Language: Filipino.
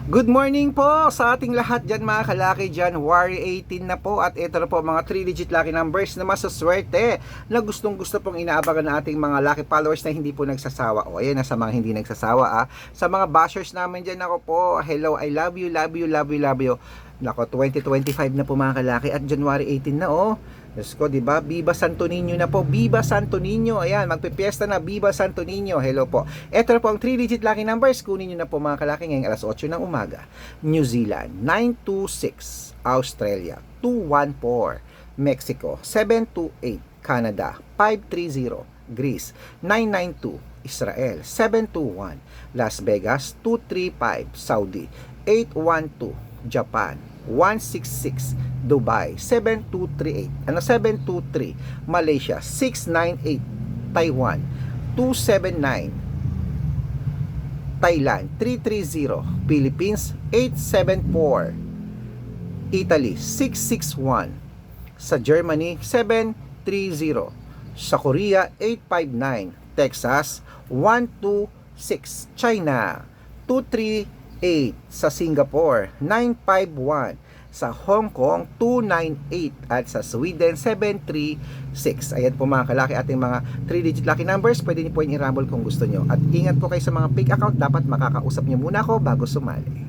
Good morning po sa ating lahat dyan mga kalaki. January 18 na po at ito na po mga 3-digit lucky numbers na masaswerte na gustong gusto pong inaabangan ng ating mga lucky followers na hindi po nagsasawa. O ayan na sa mga hindi nagsasawa Sa mga bashers namin dyan, ako po, hello, I love you, love you, love you, love you. Nako, 2025 na po mga kalaki at January 18 na Diyos ko, diba? Viva Santo Niño na po. Viva Santo Niño. Ayan, magpipiesta na. Viva Santo Niño. Hello po. Ito na po ang 3-digit lucky numbers. Kunin nyo na po mga kalaki ngayong alas 8 ng umaga. New Zealand, 926. Australia, 214. Mexico, 728. Canada, 530. Greece, 992. Israel, 721. Las Vegas, 235. Saudi, 812. Japan, 166. Dubai, 7238. 723. Malaysia, 698. Taiwan, 279. Thailand, 330. Philippines, 874. Italy, 661. Sa Germany, 730. Sa Korea, 859. Texas, 126. China, 238. Sa Singapore, 951. Sa Hong Kong, 298. At sa Sweden, 736. Ayan po mga kalaki ating mga 3-digit lucky numbers. Pwede niyo po yung i-rumble kung gusto nyo. At ingat po kayo sa mga fake account. Dapat makakausap niyo muna ako bago sumali.